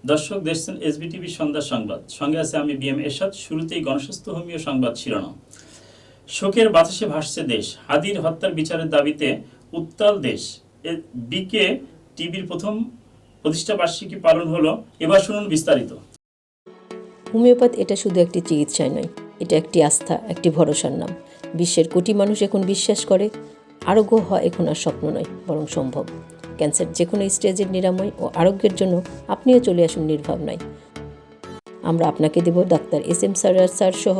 দর্শক দেখছেন এসবিটিভি সন্ধ্যা সংবাদ, সঙ্গে আছে আমি বিএম এরশাদ। শুরুতেই গণস্বাস্থ্য হোমিও সংবাদ শিরোনাম। শোকের বাতাসে ভাসছে দেশ, হাদির হত্যার বিচারের দাবিতে উত্তাল দেশ। বিকে টিভির প্রথম প্রতিষ্ঠা বার্ষিকী পালন হলো, এবার শুনুন বিস্তারিত। হোমিওপ্যাথ এটা শুধু একটি চিকিৎসায় নয়, এটা একটি আস্থা, একটি ভরসার নাম। বিশ্বের কোটি মানুষ এখন বিশ্বাস করে আরোগ্য হওয়া এখন আর স্বপ্ন নয়, বরং সম্ভব। ক্যান্সার যে কোনো স্টেজের নিরাময় ও আরোগ্যের জন্য আপনিও চলে আসুন নির্ভাবনায়। আমরা আপনাকে দেব ডাক্তার SM সারোয়ার স্যার সহ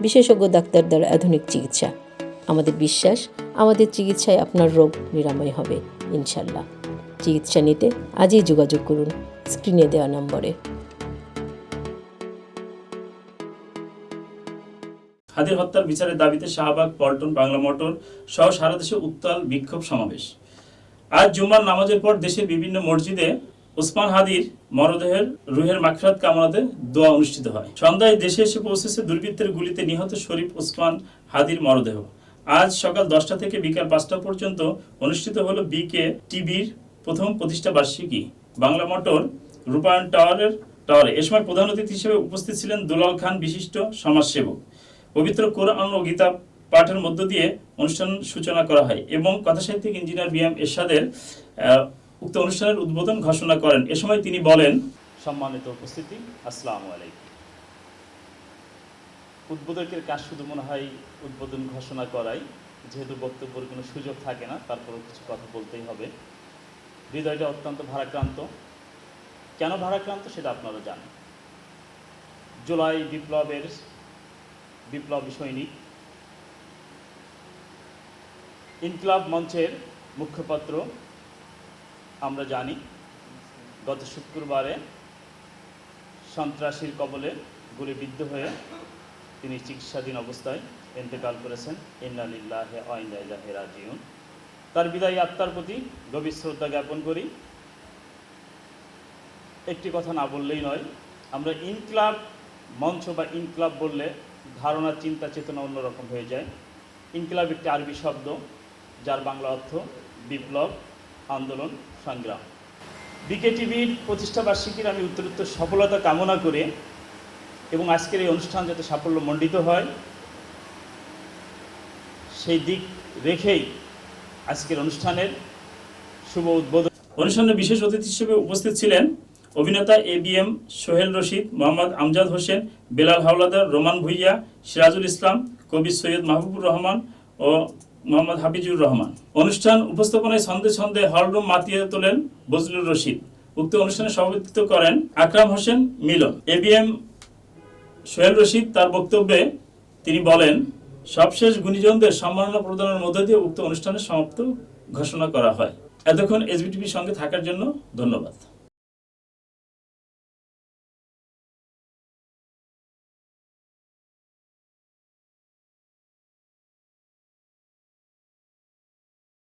বিশেষজ্ঞ ডাক্তার দ্বারা আধুনিক চিকিৎসা। আমাদের বিশ্বাস, আমাদের চিকিৎসায় আপনার রোগ নিরাময় হবে ইনশাল্লাহ। চিকিৎসা নিতে আজই যোগাযোগ করুন স্ক্রিনে দেওয়া নম্বরে। হাদির হত্যার বিচারের দাবিতে শাহবাগ, পল্টন, বাংলা মোটর সহ সারা দেশে উত্তাল বিক্ষোভ সমাবেশ। আজ জুম্মার নামাজের পর দেশের বিভিন্ন মসজিদে ওসমান হাদির মরদেহের রুহের মাগফিরাত কামনাতে দোয়া অনুষ্ঠিত হয়। সন্ধ্যায় দেশে এসে পৌঁছেছে দুর্বৃত্তের গুলিতে নিহত শরীফ ওসমান হাদির মরদেহ। আজ সকাল 10টা থেকে বিকাল 5টা পর্যন্ত অনুষ্ঠিত হলো বিকে টিভির প্রথম প্রতিষ্ঠা বার্ষিকী বাংলা মোটর রূপায়ণ টাওয়ারে। এ সময় প্রধান অতিথি হিসেবে উপস্থিত ছিলেন দুলাল খান, বিশিষ্ট সমাজসেবক। পবিত্র কোরআন ও গীতা পাঠের মধ্য দিয়ে অনুষ্ঠান সূচনা করা হয় এবং কথাসাহিত্যিক ইঞ্জিনিয়ার বিএম এরশাদের উক্ত অনুষ্ঠানের উদ্বোধন ঘোষণা করেন। এ সময় তিনি বলেন, সম্মানিত উপস্থিতি, আসসালামু আলাইকুম। উদ্বোধকের কাজ শুধু মনে হয় উদ্বোধন ঘোষণা করাই, যেহেতু বক্তব্যের কোনো সুযোগ থাকে না, তারপরেও কিছু কথা বলতেই হবে। হৃদয়টা অত্যন্ত ভারাক্রান্ত। কেন ভারাক্রান্ত সেটা আপনারা জানেন। জুলাই বিপ্লবী সৈনিক, ইনকিলাব মঞ্চের মুখপাত্র, আমরা জানি গত শুক্রবারে সন্ত্রাসীর কবলে গুলিবিদ্ধ হয়ে তিনি চিকিৎসাধীন অবস্থায় ইন্তেকাল করেছেন। ইন্না লিল্লাহি ওয়া ইন্না ইলাইহি রাজিউন। তার বিদায়ী আত্মার প্রতি গভীর শ্রদ্ধা জ্ঞাপন করি। একটি কথা না বললেই নয়, আমরা ইনকিলাব মঞ্চ বা ইনকিলাব বললে ধারণা, চিন্তা, চেতনা অন্যরকম হয়ে যায়। ইনকিলাব একটি আরবি শব্দ, যার বাংলা অর্থ বিপ্লব, আন্দোলন, সংগ্রাম। বিকে টিভির প্রতিষ্ঠা বার্ষিকীর আমি উত্তরোত্তর সফলতা কামনা করে এবং আজকের এই অনুষ্ঠান যাতে সাফল্যমণ্ডিত হয় সেই দিক রেখেই আজকের অনুষ্ঠানের শুভ উদ্বোধন। অনুষ্ঠানে বিশেষ অতিথি হিসেবে উপস্থিত ছিলেন অভিনেতা ABM সোহেল রশিদ, মোহাম্মদ আমজাদ হোসেন, বেলাল হাওলাদার, রোমান ভুইয়া, সিরাজুল ইসলাম, কবি সৈয়দ মাহবুবুর রহমান ও মোহাম্মদ হাফিজুর রহমান। অনুষ্ঠান উপস্থাপনায় ছন্দে ছন্দে হলরুম মাতিয়ে তোলেন বজলুর রশিদ। উক্ত অনুষ্ঠানে সভাপতিত্ব করেন আকরাম হোসেন মিলন। ABM সোহেল রশিদ তার বক্তব্যে তিনি বলেন, সবশেষ গুণীজনদের সম্মাননা প্রদানের মধ্য দিয়ে উক্ত অনুষ্ঠানের সমাপ্ত ঘোষণা করা হয়। এতক্ষণ SBTV সঙ্গে থাকার জন্য ধন্যবাদ।